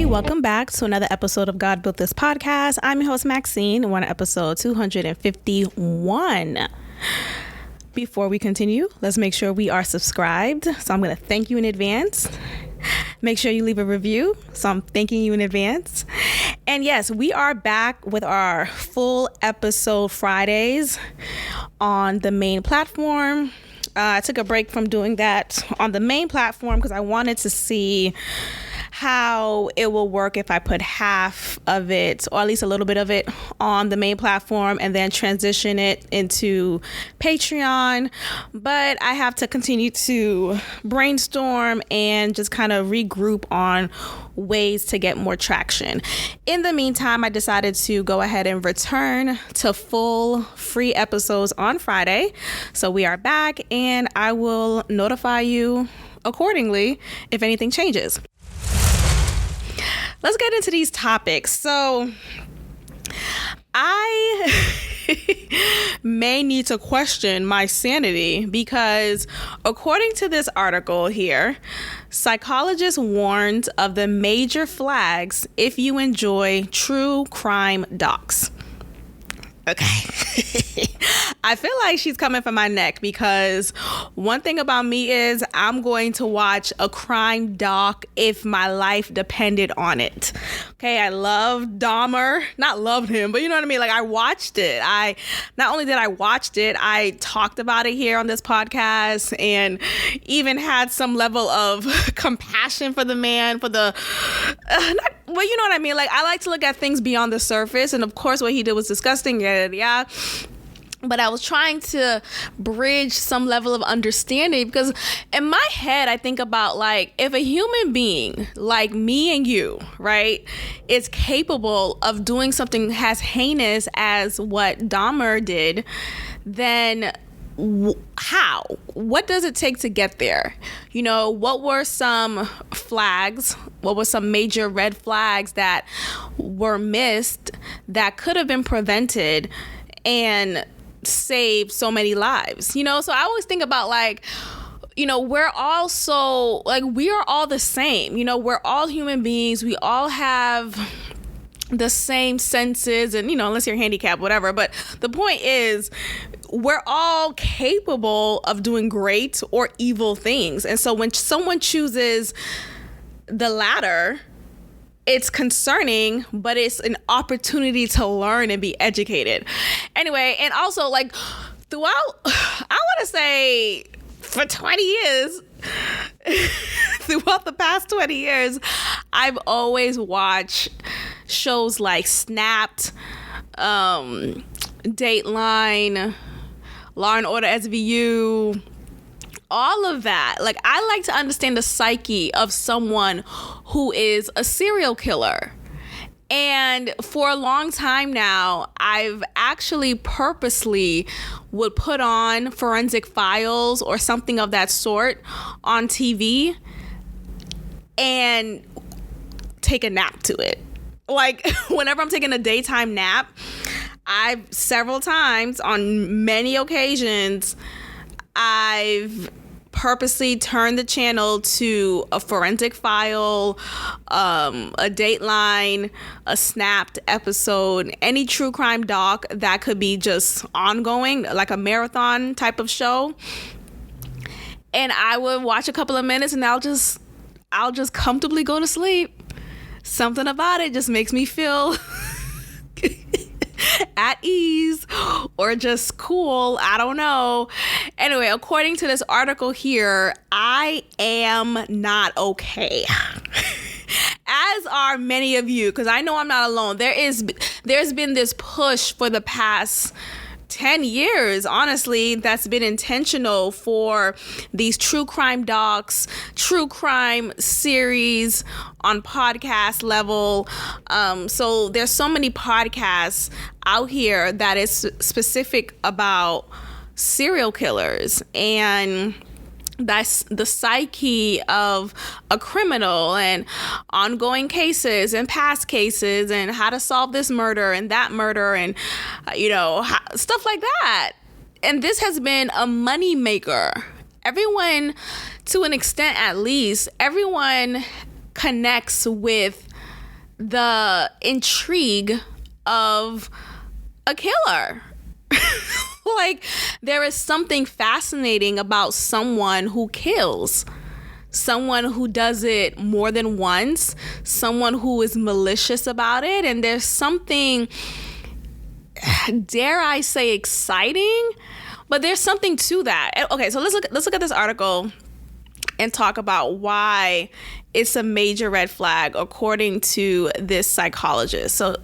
welcome back to another episode of God Built This Podcast. I'm your host, Maxine. We're on episode 251. Before we continue, let's make sure we are subscribed. So I'm going to thank you in advance. Make sure you leave a review. So I'm thanking you in advance. And yes, we are back with our full episode Fridays on the main platform. I took a break from doing that on the main platform because I wanted to see how it will work if I put half of it, or at least a little bit of it, on the main platform and then transition it into Patreon. But I have to continue to brainstorm and just kind of regroup on ways to get more traction. In the meantime, I decided to go ahead and return to full free episodes on Friday. So we are back, and I will notify you accordingly if anything changes. Let's get into these topics. So I may need to question my sanity because according to this article here, psychologists warned of the major flags if you enjoy true crime docs. Okay. I feel like she's coming for my neck because one thing about me is I'm going to watch a crime doc if my life depended on it. Okay, I loved Dahmer. Not loved him, but you know what I mean? Like, I watched it. Not only did I watch it, I talked about it here on this podcast and even had some level of compassion for the man, for the... well, you know what I mean? Like, I like to look at things beyond the surface. And of course, what he did was disgusting. Yeah. But I was trying to bridge some level of understanding because in my head, I think about like if a human being like me and you, right, is capable of doing something as heinous as what Dahmer did, then how? What does it take to get there? You know, what were some flags? What were some major red flags that were missed that could have been prevented and saved so many lives? You know, so I always think about like, you know, we're all so like, we are all the same. You know, we're all human beings. We all have the same senses and, you know, unless you're handicapped, whatever. But the point is, we're all capable of doing great or evil things. And so when someone chooses the latter, it's concerning, but it's an opportunity to learn and be educated. Anyway, and also like throughout, I want to say for 20 years, throughout the past 20 years, I've always watched shows like Snapped, Dateline, Law and Order SVU, all of that. Like, I like to understand the psyche of someone who is a serial killer. And for a long time now, I've actually purposely would put on Forensic Files or something of that sort on TV and take a nap to it. Like, whenever I'm taking a daytime nap, several times on many occasions, I've purposely turned the channel to a Forensic File, a Dateline, a Snapped episode, any true crime doc that could be just ongoing, like a marathon type of show. And I would watch a couple of minutes and I'll just comfortably go to sleep. Something about it just makes me feel at ease or just cool. I don't know. Anyway, according to this article here, I am not okay. As are many of you, because I know I'm not alone. There's been this push for the past 10 years, honestly, that's been intentional for these true crime docs, true crime series on podcast level. So there's so many podcasts out here that is specific about serial killers and that's the psyche of a criminal and ongoing cases and past cases and how to solve this murder and that murder and, stuff like that. And this has been a money maker. To an extent at least, everyone connects with the intrigue of a killer. Like, there is something fascinating about someone who kills, someone who does it more than once, someone who is malicious about it. And there's something, dare I say, exciting, but there's something to that. Okay, so let's look at this article and talk about why it's a major red flag according to this psychologist. So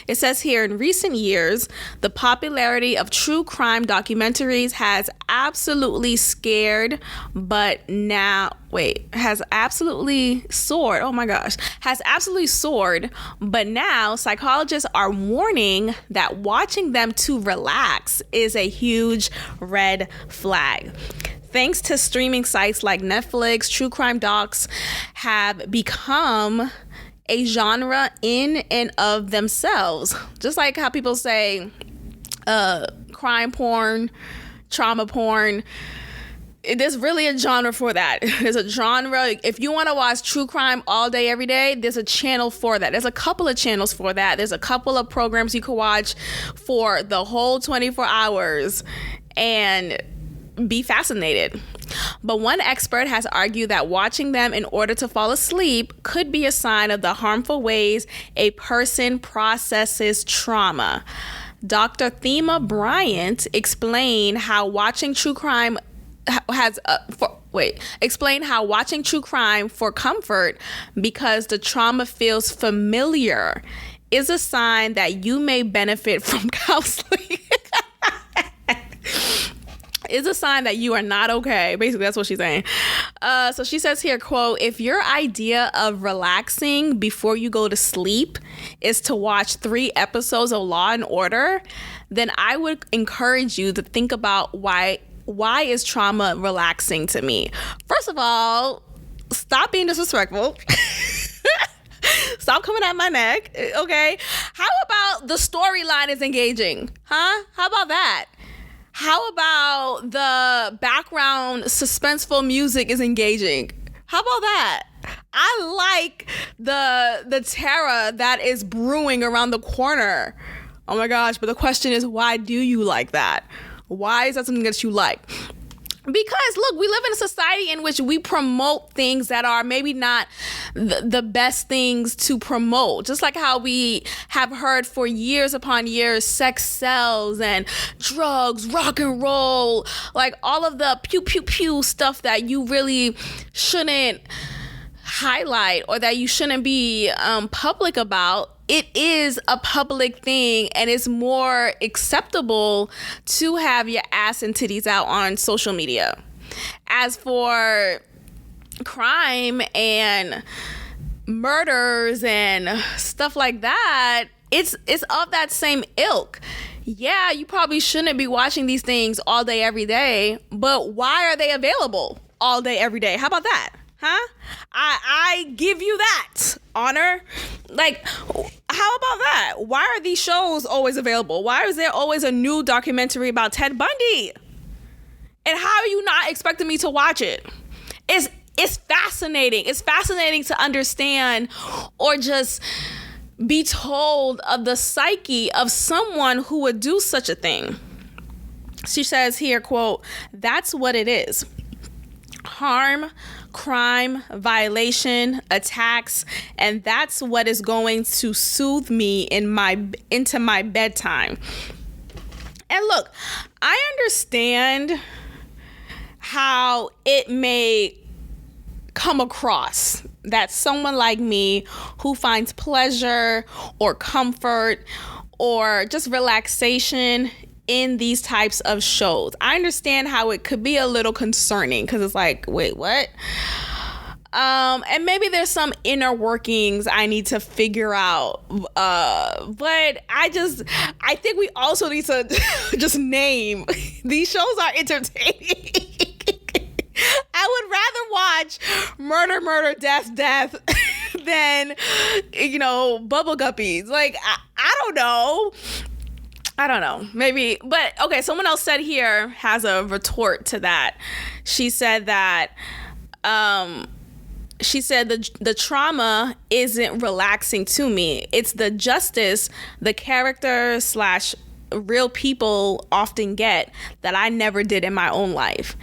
it says here, in recent years, the popularity of true crime documentaries has absolutely soared, but now psychologists are warning that watching them to relax is a huge red flag. Thanks to streaming sites like Netflix, true crime docs have become a genre in and of themselves. Just like how people say crime porn, trauma porn. There's really a genre for that. There's a genre. If you want to watch true crime all day, every day, there's a channel for that. There's a couple of channels for that. There's a couple of programs you can watch for the whole 24 hours and be fascinated. But one expert has argued that watching them in order to fall asleep could be a sign of the harmful ways a person processes trauma. Dr. Thema Bryant explained how watching true crime for comfort, because the trauma feels familiar, is a sign that you may benefit from counseling. Is a sign that you are not okay. Basically, that's what she's saying. So she says here, quote, "If your idea of relaxing before you go to sleep is to watch 3 episodes of Law and Order, then I would encourage you to think about why is trauma relaxing to me? First of all, stop being disrespectful." Stop coming at my neck, okay? How about the storyline is engaging? Huh? How about that? How about the background suspenseful music is engaging? How about that? I like the terror that is brewing around the corner. Oh my gosh, but the question is, why do you like that? Why is that something that you like? Because look, we live in a society in which we promote things that are maybe not the best things to promote. Just like how we have heard for years upon years, sex sells and drugs, rock and roll, like all of the pew pew pew stuff that you really shouldn't highlight or that you shouldn't be public about. It is a public thing, and it's more acceptable to have your ass and titties out on social media. As for crime and murders and stuff like that, it's of that same ilk. Yeah, you probably shouldn't be watching these things all day, every day, but why are they available all day, every day? How about that? Huh? I give you that, Honor. Like, how about that? Why are these shows always available? Why is there always a new documentary about Ted Bundy? And how are you not expecting me to watch it? It's fascinating. It's fascinating to understand or just be told of the psyche of someone who would do such a thing. She says here, quote, "That's what it is. Harm, crime, violation, attacks, and that's what is going to soothe me into my bedtime." And look, I understand how it may come across that someone like me who finds pleasure or comfort or just relaxation in these types of shows, I understand how it could be a little concerning, because it's like, wait, what? And maybe there's some inner workings I need to figure out. But I think we also need to just name these shows are entertaining. I would rather watch murder, death than, bubble guppies. Like, I don't know. Maybe, but okay, someone else said here, has a retort to that. She said that she said the trauma isn't relaxing to me. It's the justice the character slash real people often get that I never did in my own life.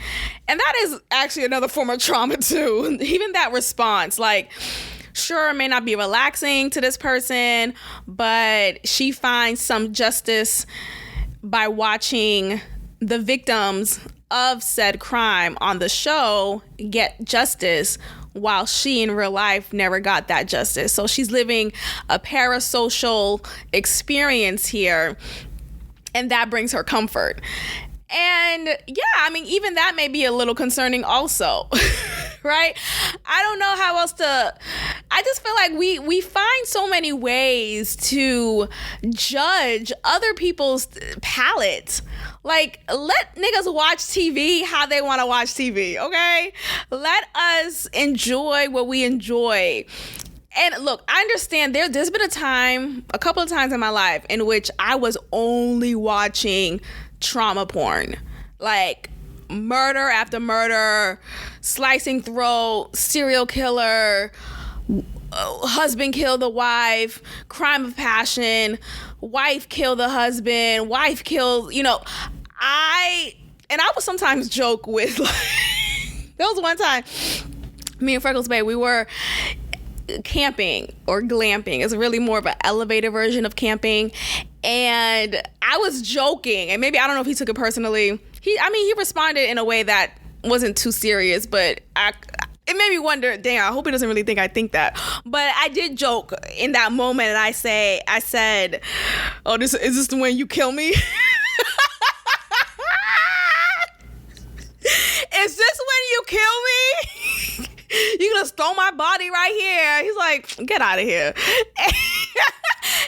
And that is actually another form of trauma too. Even that response, like, sure, it may not be relaxing to this person, but she finds some justice by watching the victims of said crime on the show get justice, while she in real life never got that justice. So she's living a parasocial experience here, and that brings her comfort. And yeah, I mean, even that may be a little concerning also, right? I don't know how else to, I just feel like we find so many ways to judge other people's palate. Like, let niggas watch TV how they want to watch TV, okay? Let us enjoy what we enjoy. And look, I understand there's been a couple of times in my life in which I was only watching trauma porn, like murder after murder, slicing throat, serial killer, husband kill the wife, crime of passion, wife kill the husband, wife kill, I would sometimes joke with, like, there was one time, me and Freckles Bay, we were camping or glamping. It's really more of an elevated version of camping. And I was joking, and maybe, I don't know if he took it personally. He responded in a way that wasn't too serious, but it made me wonder, dang, I hope he doesn't really think I think that. But I did joke in that moment, and I said, oh, is this the way you kill me? Is this when you kill me? You gonna throw my body right here? He's like, get out of here. And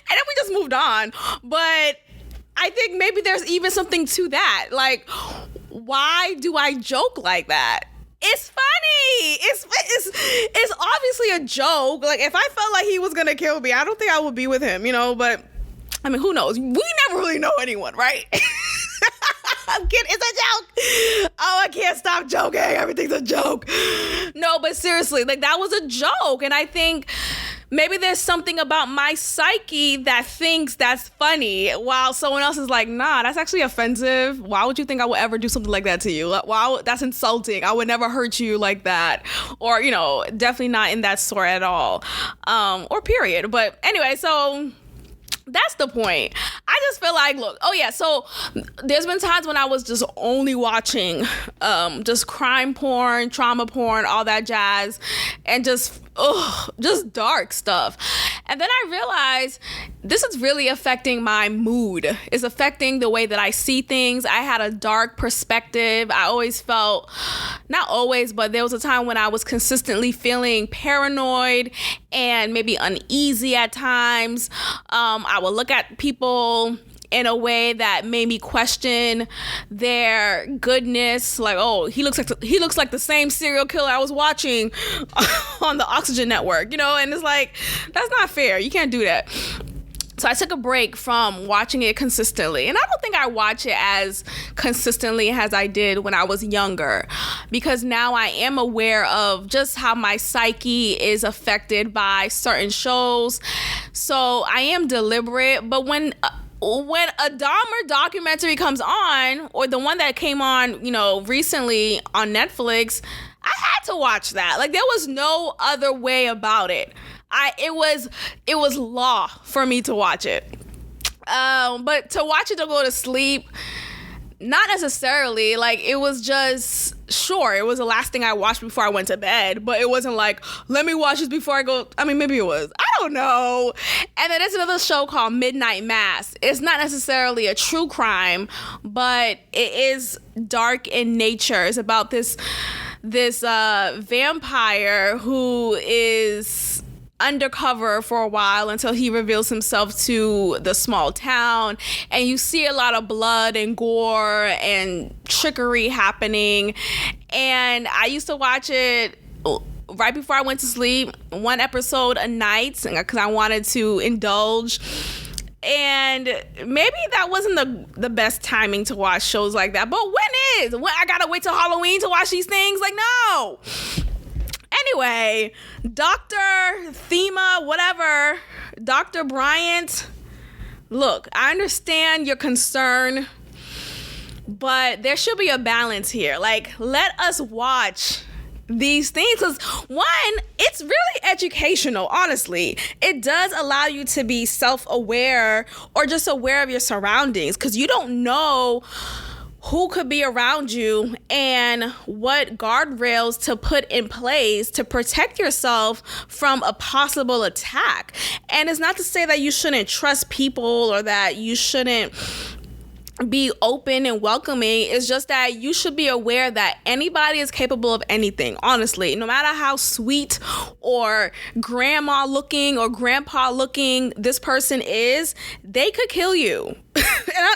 then we just moved on. But I think maybe there's even something to that. Like, why do I joke like that? It's funny. It's obviously a joke. Like, if I felt like he was gonna kill me, I don't think I would be with him, But I mean, who knows? We never really know anyone, right? I'm kidding. It's a joke. Oh, I can't stop joking. Everything's a joke. No, but seriously, like, that was a joke. And I think maybe there's something about my psyche that thinks that's funny, while someone else is like, nah, that's actually offensive. Why would you think I would ever do something like that to you? Wow, that's insulting. I would never hurt you like that. Or, definitely not in that sort at all. Or period. But anyway, so that's the point. I just feel like, look, so there's been times when I was just only watching just crime porn, trauma porn, all that jazz, and just dark stuff. And then I realized this is really affecting my mood. It's affecting the way that I see things. I had a dark perspective. I always felt, not always, but there was a time when I was consistently feeling paranoid and maybe uneasy at times. I would look at people in a way that made me question their goodness. Like, oh, he looks like the same serial killer I was watching on the Oxygen Network, and it's like, that's not fair. You can't do that. So I took a break from watching it consistently. And I don't think I watch it as consistently as I did when I was younger, because now I am aware of just how my psyche is affected by certain shows. So I am deliberate. But when a Dahmer documentary comes on, or the one that came on, recently on Netflix, I had to watch that. Like, there was no other way about it. It was law for me to watch it. But to watch it to go to sleep, not necessarily. Like, it was just, sure, it was the last thing I watched before I went to bed, but it wasn't like, let me watch this before I go. I mean, maybe it was. I don't know. And then there's another show called Midnight Mass. It's not necessarily a true crime, but it is dark in nature. It's about this vampire who is undercover for a while until he reveals himself to the small town, and you see a lot of blood and gore and trickery happening. And I used to watch it right before I went to sleep, one episode a night, because I wanted to indulge. And maybe that wasn't the best timing to watch shows like that, but when I gotta wait till Halloween to watch these things? Like, no. Anyway, Dr. Thema, whatever, Dr. Bryant, look, I understand your concern, but there should be a balance here. Like, let us watch these things, because one, it's really educational. Honestly, it does allow you to be self-aware or just aware of your surroundings, because you don't know who could be around you and what guardrails to put in place to protect yourself from a possible attack. And it's not to say that you shouldn't trust people or that you shouldn't be open and welcoming. It's just that you should be aware that anybody is capable of anything. Honestly, no matter how sweet or grandma looking or grandpa looking this person is, they could kill you. And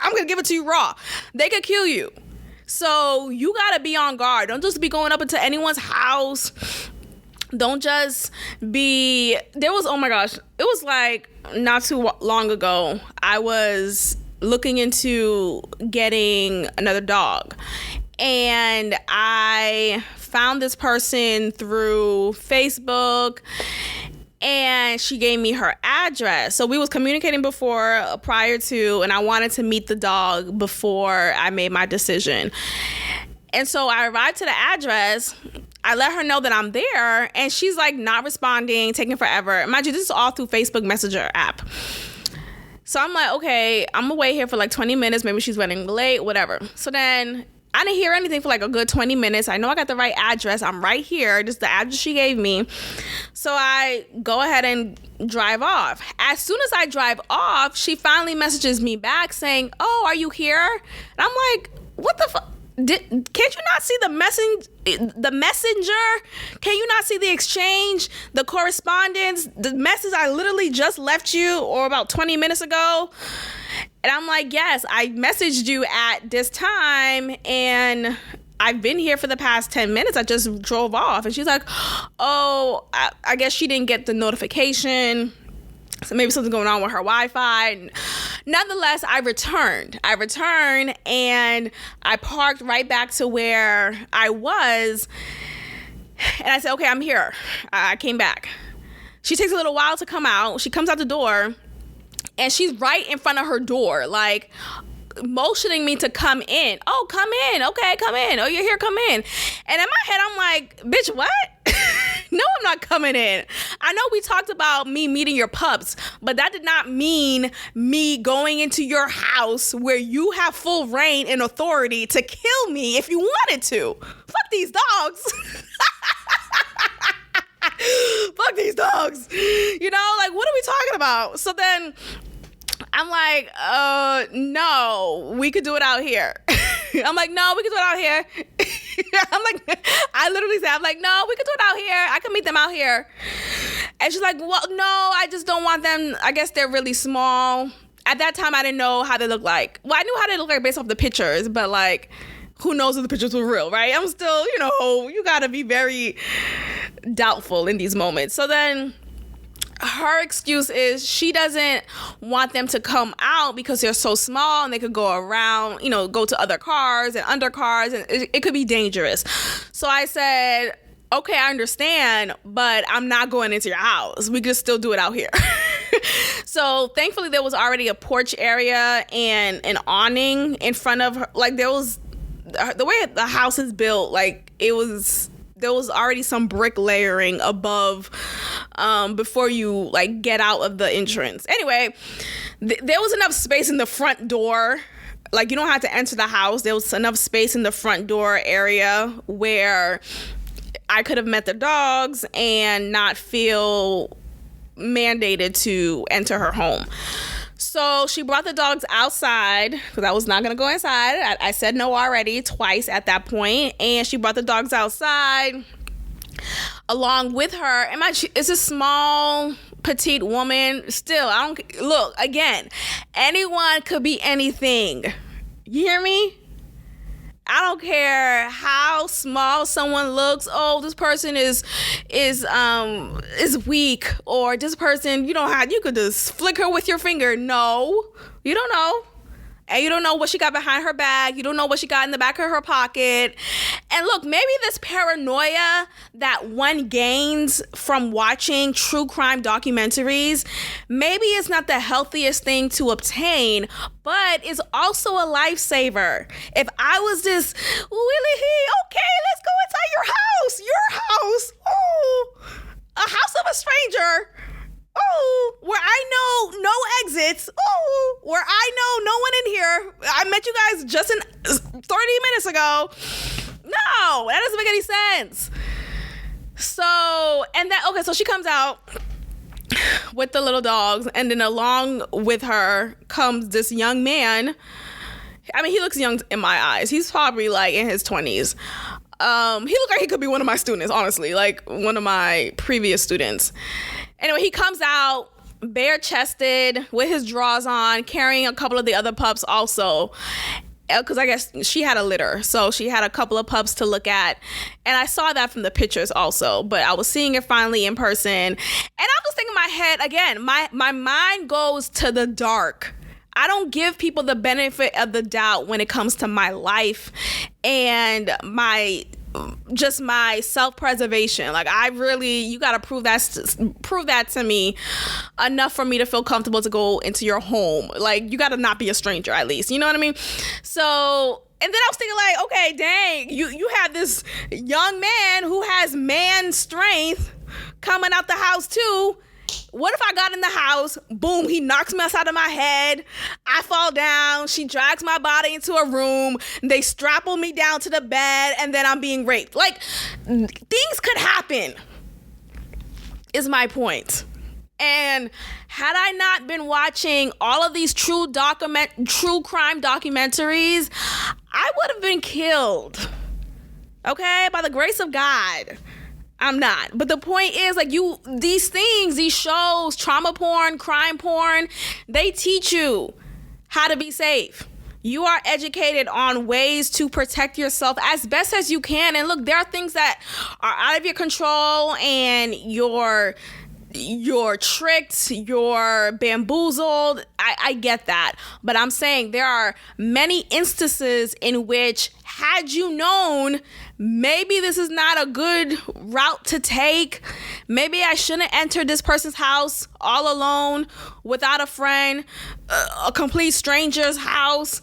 I'm gonna give it to you raw. They could kill you. So you gotta be on guard. Don't just be going up into anyone's house. Don't just be, oh my gosh, it was like not too long ago, I was looking into getting another dog, and I found this person through Facebook, and she gave me her address. So we was communicating prior to, and I wanted to meet the dog before I made my decision. And so I arrived to the address. I let her know that I'm there, and she's like not responding, taking forever. Mind you, this is all through Facebook Messenger app. So I'm like, okay, I'm gonna wait here for like 20 minutes. Maybe she's running late, whatever. So then I didn't hear anything for like a good 20 minutes. I know I got the right address. I'm right here. Just the address she gave me. So I go ahead and drive off. As soon as I drive off, she finally messages me back saying, "Oh, are you here?" And I'm like, what the fuck? Can't you not see the messenger? Can you not see the exchange, the correspondence, the message I literally just left you or about 20 minutes ago? And I'm like, yes, I messaged you at this time, and I've been here for the past 10 minutes. I just drove off. And she's like, oh, I guess she didn't get the notification. So maybe something's going on with her Wi-Fi. Nonetheless, I returned and I parked right back to where I was. And I said, okay, I'm here. I came back. She takes a little while to come out. She comes out the door, and she's right in front of her door, like motioning me to come in. Oh, come in. Okay, come in. Oh, you're here, come in. And in my head, I'm like, bitch, what? No, I'm not coming in. I know we talked about me meeting your pups, but that did not mean me going into your house where you have full reign and authority to kill me if you wanted to. Fuck these dogs. Fuck these dogs. You know, like, what are we talking about? So then I'm like, no, we could do it out here. I'm like, no, we could do it out here. I'm like, I literally said, I'm like, no, we could do it out here. I can meet them out here. And she's like, well, no, I just don't want them. I guess they're really small. At that time, I didn't know how they look like. Well, I knew how they look like based off the pictures, but like, who knows if the pictures were real, right? I'm still, you gotta be very doubtful in these moments. So then her excuse is she doesn't want them to come out because they're so small and they could go around, go to other cars and undercars, and it could be dangerous. So I said, okay, I understand, but I'm not going into your house. We could still do it out here. So thankfully there was already a porch area and an awning in front of her. Like, there was, the way the house is built, like, there was already some brick layering above before you like get out of the entrance. Anyway, there was enough space in the front door. Like, you don't have to enter the house. There was enough space in the front door area where I could have met the dogs and not feel mandated to enter her home. So she brought the dogs outside because I was not going to go inside. I said no already twice at that point. And she brought the dogs outside along with her. And it's a small, petite woman. Still, look, again, anyone could be anything. You hear me? I don't care how small someone looks. Oh, this person is weak, or this person, you could just flick her with your finger. No, you don't know. and you don't know what she got behind her back. You don't know what she got in the back of her pocket. And look, maybe this paranoia that one gains from watching true crime documentaries, maybe it's not the healthiest thing to obtain, but it's also a lifesaver. If I was just, okay, let's go inside your house, oh, a house of a stranger, oh, where I know no exits, oh, where I know no one in here. I met you guys just 30 minutes ago. No, that doesn't make any sense. So, and then, okay, so she comes out with the little dogs, and then along with her comes this young man. I mean, he looks young in my eyes. He's probably like in his 20s. He looked like he could be one of my students, honestly, like one of my previous students. Anyway, he comes out bare-chested with his drawers on, carrying a couple of the other pups also, because I guess she had a litter, so she had a couple of pups to look at, and I saw that from the pictures also, but I was seeing it finally in person, and I'm just thinking in my head, again, my mind goes to the dark. I don't give people the benefit of the doubt when it comes to my life and my self-preservation. Like, you got to prove that to me enough for me to feel comfortable to go into your home. Like, you got to not be a stranger, at least, you know what I mean? So, and then I was thinking, like, okay, dang, you have this young man who has man strength coming out the house too. What if I got in the house, boom, he knocks me outside of my head, I fall down, she drags my body into a room, they strapple me down to the bed, and then I'm being raped. Like, things could happen, is my point. And had I not been watching all of these true crime documentaries, I would have been killed. Okay? By the grace of God. I'm not. But the point is, like, these shows, trauma porn, crime porn, they teach you how to be safe. You are educated on ways to protect yourself as best as you can. And look, there are things that are out of your control, and you're tricked, you're bamboozled. I get that. But I'm saying there are many instances in which, had you known, maybe this is not a good route to take, maybe I shouldn't enter this person's house all alone, without a friend, a complete stranger's house,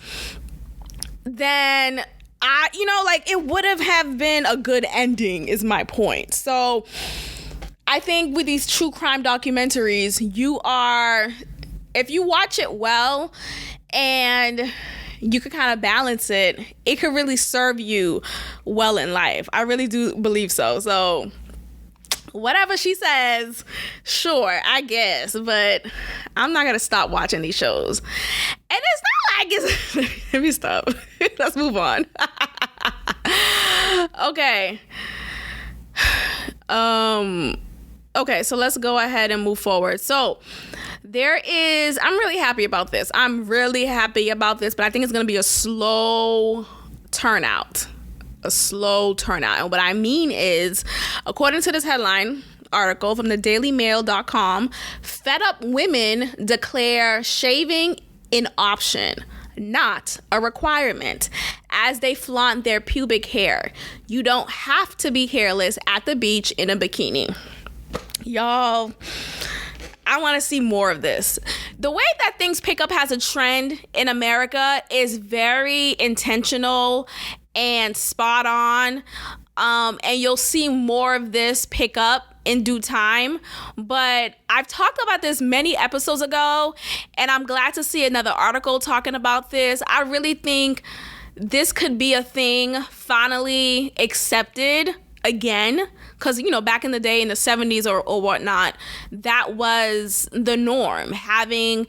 then it would have been a good ending, is my point. So I think with these true crime documentaries, if you watch it well and you could kind of balance it, it could really serve you well in life. I really do believe so. So whatever she says, sure, I guess, but I'm not going to stop watching these shows. And it's not like it's... Let me stop. Let's move on. Okay. Okay, so let's go ahead and move forward. So I'm really happy about this. But I think it's going to be a slow turnout. And what I mean is, according to this headline article from the dailymail.com, fed up women declare shaving an option, not a requirement, as they flaunt their pubic hair. You don't have to be hairless at the beach in a bikini. Y'all, I want to see more of this. The way that things pick up as a trend in America is very intentional and spot on. And you'll see more of this pick up in due time. But I've talked about this many episodes ago, and I'm glad to see another article talking about this. I really think this could be a thing finally accepted again, because back in the day in the 70s or whatnot, that was the norm. Having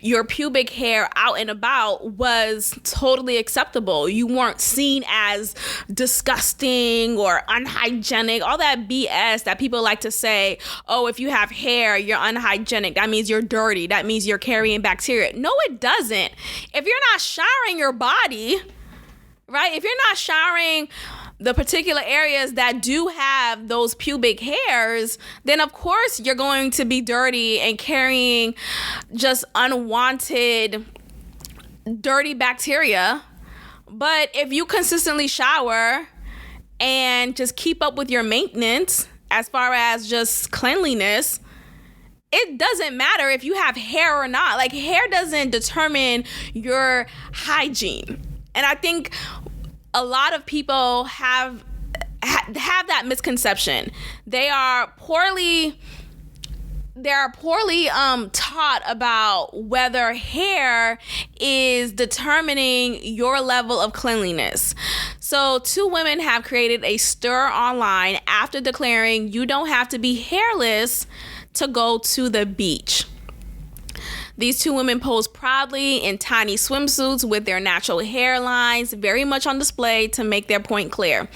your pubic hair out and about was totally acceptable. You weren't seen as disgusting or unhygienic, all that BS that people like to say. Oh, if you have hair, you're unhygienic. That means you're dirty. That means you're carrying bacteria. No, it doesn't. If you're not showering your body, right? If you're not showering the particular areas that do have those pubic hairs, then of course you're going to be dirty and carrying just unwanted dirty bacteria. But if you consistently shower and just keep up with your maintenance as far as just cleanliness, it doesn't matter if you have hair or not. Like, hair doesn't determine your hygiene. And I think a lot of people have that misconception. They are poorly taught about whether hair is determining your level of cleanliness. So 2 women have created a stir online after declaring you don't have to be hairless to go to the beach. These 2 women pose proudly in tiny swimsuits with their natural hairlines very much on display to make their point clear.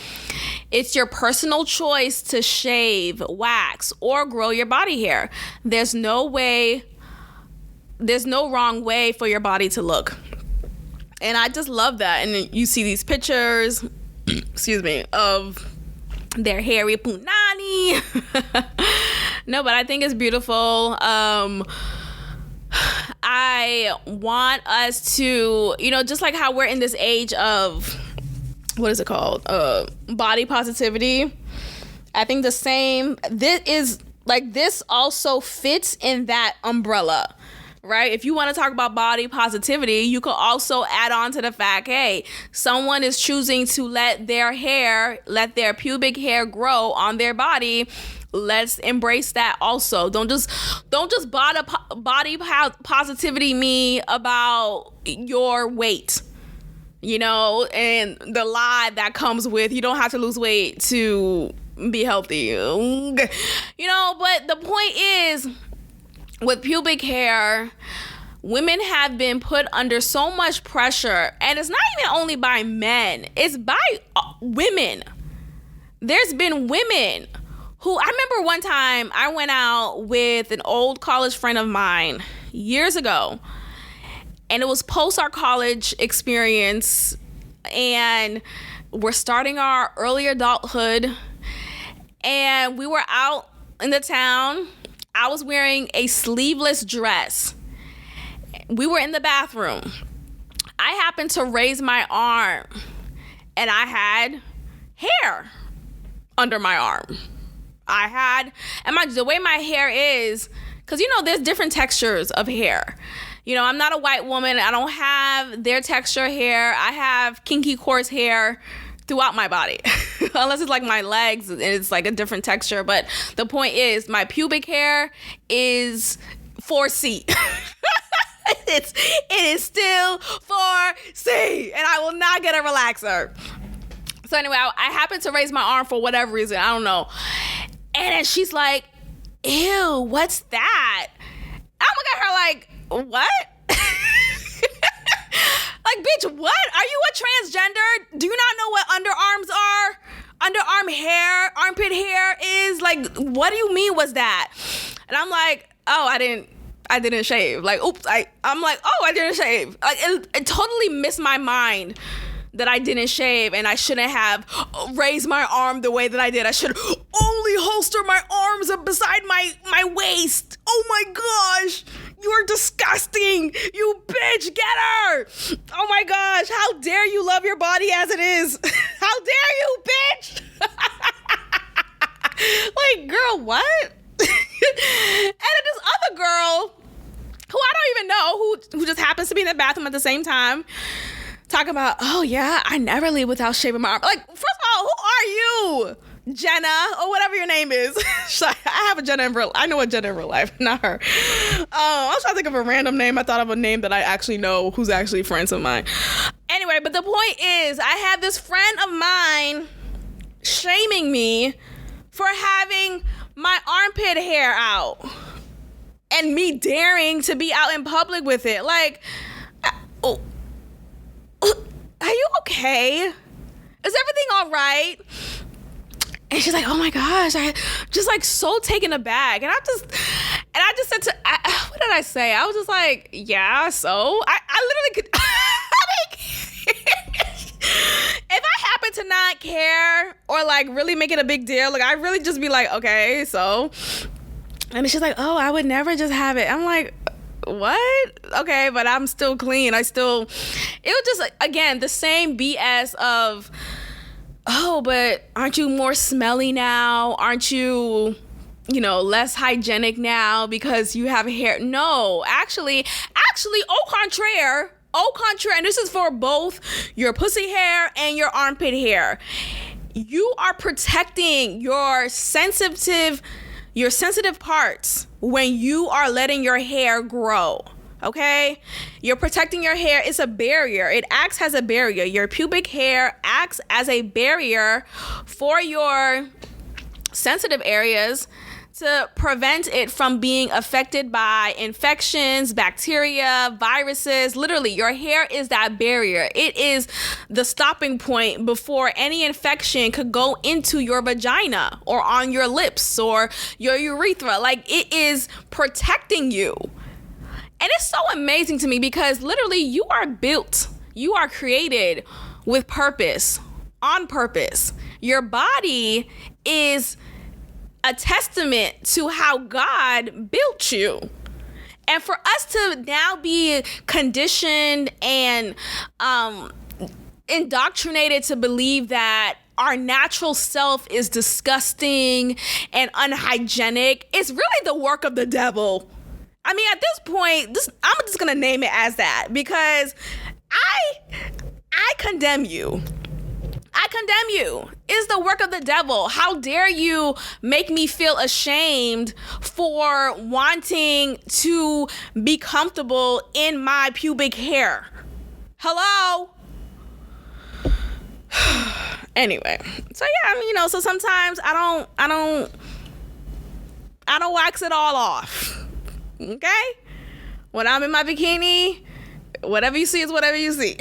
It's your personal choice to shave, wax, or grow your body hair. There's no wrong way for your body to look. And I just love that. And you see these pictures, of their hairy punani. No, but I think it's beautiful. I want us to, just like how we're in this age of, what is it called? Body positivity. I think the same, this also fits in that umbrella, right? If you want to talk about body positivity, you could also add on to the fact, hey, someone is choosing to let their pubic hair grow on their body. Let's embrace that also. Don't just body positivity me about your weight, and the lie that comes with you don't have to lose weight to be healthy, but the point is, with pubic hair, women have been put under so much pressure, and it's not even only by men, it's by women. There's been women who, I remember one time I went out with an old college friend of mine years ago, and it was post our college experience, and we're starting our early adulthood, and we were out in the town. I was wearing a sleeveless dress. We were in the bathroom. I happened to raise my arm, and I had hair under my arm. The way my hair is, because there's different textures of hair. I'm not a white woman. I don't have their texture hair. I have kinky coarse hair throughout my body, unless it's like my legs and it's like a different texture. But the point is, my pubic hair is 4C. It is still 4C, and I will not get a relaxer. So anyway, I happened to raise my arm for whatever reason. I don't know. And then she's like, ew, what's that? I'm looking at her like, what? Like, bitch, what? Are you a transgender? Do you not know what underarms are? Underarm hair, armpit hair is? Like, what do you mean was that? And I'm like, oh, I didn't shave. Like, oops, I'm like, oh, I didn't shave. Like, it totally missed my mind that I didn't shave, and I shouldn't have raised my arm the way that I did. I should only holster my arms up beside my waist. Oh my gosh, you are disgusting. You bitch, get her. Oh my gosh, how dare you love your body as it is. How dare you, bitch. Like, girl, what? And then this other girl, who I don't even know, who just happens to be in the bathroom at the same time, talking about, oh yeah, I never leave without shaving my arm. Like, first of all, who are you? Jenna, or whatever your name is. I have a Jenna in real life. I know a Jenna in real life, not her. I was trying to think of a random name. I thought of a name that I actually know who's actually friends of mine. Anyway, but the point is, I had this friend of mine shaming me for having my armpit hair out and me daring to be out in public with it. Like, are you okay? Is everything all right? And she's like, oh my gosh, I just like so taken aback. And I just said to, what did I say? I was just like, yeah, so I literally could, if I happen to not care or like really make it a big deal, like I really just be like, okay, so. And she's like, oh, I would never just have it. I'm like, what? Okay, but I'm still clean. It was just, again, the same BS of, oh, but aren't you more smelly now? Aren't you, less hygienic now because you have hair? No, actually, au contraire, and this is for both your pussy hair and your armpit hair. You are protecting your sensitive parts when you are letting your hair grow. Okay? You're protecting your hair. It's a barrier. It acts as a barrier. Your pubic hair acts as a barrier for your sensitive areas to prevent it from being affected by infections, bacteria, viruses. Literally, your hair is that barrier. It is the stopping point before any infection could go into your vagina or on your lips or your urethra. Like, it is protecting you. And it's so amazing to me because literally you are built, you are created with purpose, on purpose. Your body is a testament to how God built you. And for us to now be conditioned and indoctrinated to believe that our natural self is disgusting and unhygienic, it's really the work of the devil. I mean, at this point, I'm just going to name it as that because I condemn you. I condemn you. It's the work of the devil. How dare you make me feel ashamed for wanting to be comfortable in my pubic hair? Hello? Anyway, so yeah, I mean, so sometimes I don't wax it all off. Okay? When I'm in my bikini, whatever you see is whatever you see.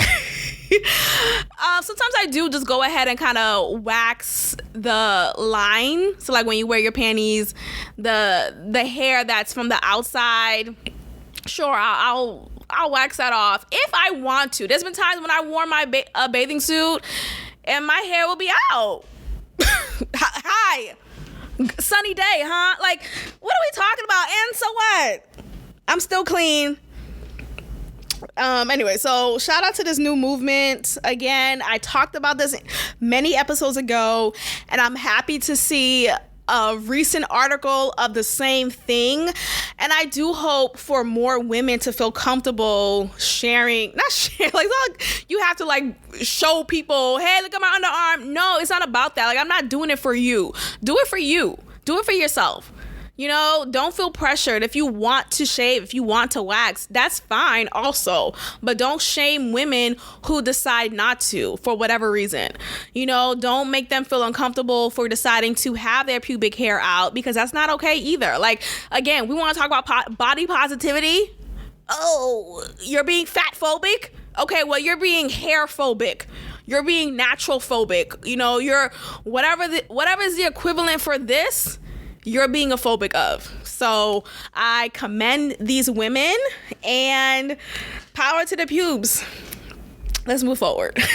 Sometimes I do just go ahead and kind of wax the line. So like when you wear your panties, the hair that's from the outside, sure, I'll wax that off if I want to. There's been times when I wore my bathing suit and my hair will be out. Hi. Sunny day, huh? Like, what are we talking about? And so what? I'm still clean. Anyway, so shout out to this new movement. Again, I talked about this many episodes ago, and I'm happy to see a recent article of the same thing. And I do hope for more women to feel comfortable not sharing, like you have to like show people, hey, look at my underarm. No, it's not about that. Like, I'm not doing it for you. Do it for you. Do it for yourself. Don't feel pressured. If you want to shave, if you want to wax, that's fine also. But don't shame women who decide not to for whatever reason. Don't make them feel uncomfortable for deciding to have their pubic hair out because that's not okay either. Like, again, we want to talk about body positivity. Oh, you're being fat phobic? Okay, well, you're being hair phobic. You're being natural phobic. You're whatever is the equivalent for this, you're being a phobic of. So I commend these women and power to the pubes. Let's move forward. Okay,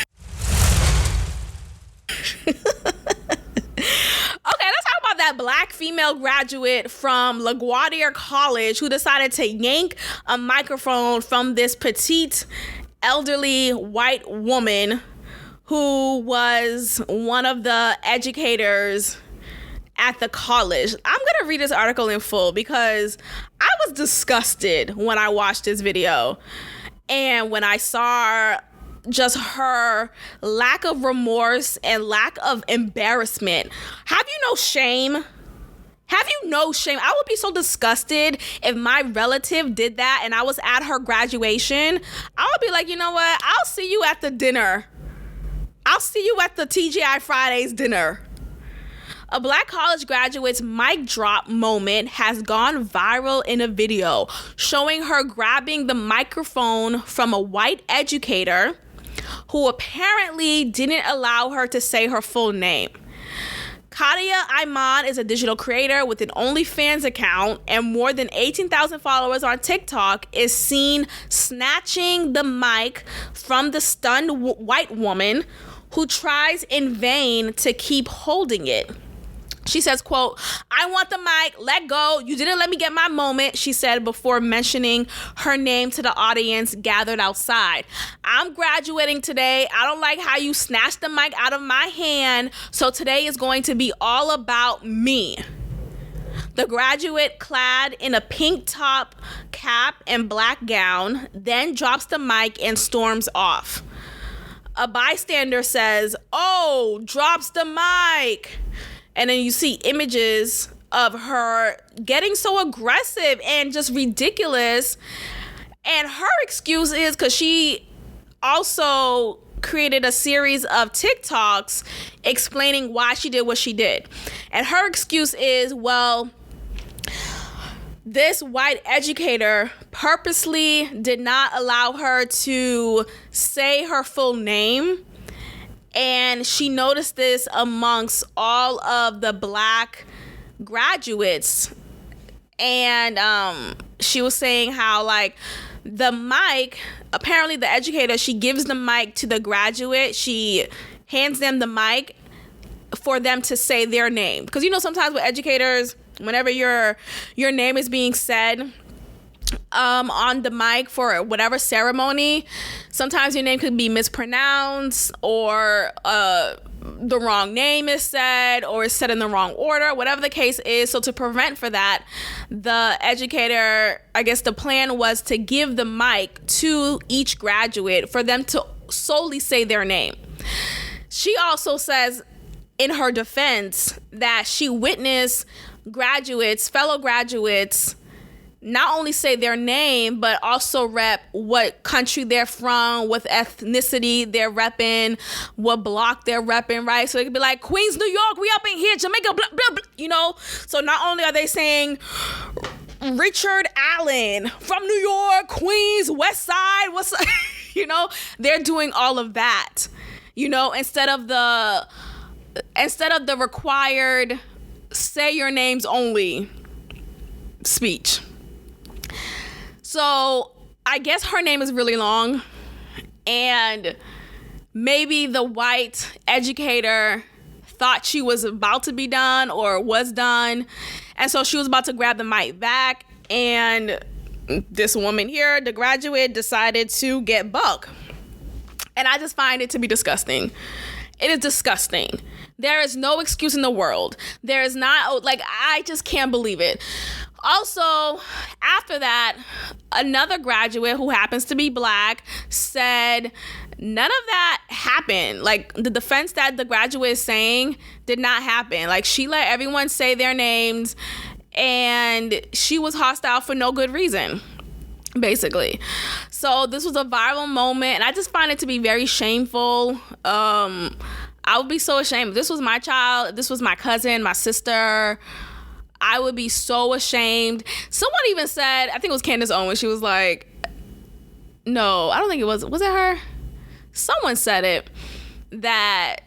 let's talk about that Black female graduate from LaGuardia College who decided to yank a microphone from this petite, elderly white woman who was one of the educators at the college. I'm going to read this article in full because I was disgusted when I watched this video and when I saw just her lack of remorse and lack of embarrassment. Have you no shame? Have you no shame? I would be so disgusted if my relative did that and I was at her graduation. I would be like, you know what? I'll see you at the dinner. I'll see you at the TGI Fridays dinner. A Black college graduate's mic drop moment has gone viral in a video showing her grabbing the microphone from a white educator who apparently didn't allow her to say her full name. Kadia Iman is a digital creator with an OnlyFans account and more than 18,000 followers on TikTok, is seen snatching the mic from the stunned white woman who tries in vain to keep holding it. She says, quote, "I want the mic, let go. You didn't let me get my moment," she said before mentioning her name to the audience gathered outside. "I'm graduating today. I don't like how you snatched the mic out of my hand. So today is going to be all about me." The graduate, clad in a pink top, cap, and black gown, then drops the mic and storms off. A bystander says, "Oh," drops the mic. And then you see images of her getting so aggressive and just ridiculous. And her excuse is because she also created a series of TikToks explaining why she did what she did. And her excuse is, well, this white educator purposely did not allow her to say her full name. And she noticed this amongst all of the black graduates. And she was saying how, like, the mic, apparently the educator, she gives the mic to the graduate. She hands them the mic for them to say their name. Because, you know, sometimes with educators, whenever your name is being said on the mic for whatever ceremony, sometimes your name could be mispronounced, or the wrong name is said, or it's said in the wrong order, whatever the case is. So to prevent for that, the educator, I guess the plan was to give the mic to each graduate for them to solely say their name. She also says in her defense that she witnessed fellow graduates, not only say their name, but also rep what country they're from, what ethnicity they're repping, what block they're repping, right? So it could be like, Queens, New York, we up in here, Jamaica, blah, blah, blah, you know? So not only are they saying Richard Allen from New York, Queens, West Side, you know, they're doing all of that, you know, instead of the required say your names only speech. So I guess her name is really long, and maybe the white educator thought she was about to be done or was done, and so she was about to grab the mic back, and this woman here, the graduate, decided to get buck. And I just find it to be disgusting. It is disgusting. There is no excuse in the world. There is not, like, I just can't believe it. Also, after that, another graduate who happens to be black said none of that happened. Like, the defense that the graduate is saying did not happen. Like, she let everyone say their names, and she was hostile for no good reason, basically. So this was a viral moment, and I just find it to be very shameful. I would be so ashamed. If this was my child, if this was my cousin, my sister, I would be so ashamed. Someone even said, I think it was Candace Owens, she was like, no, I don't think it was it her? Someone said it, that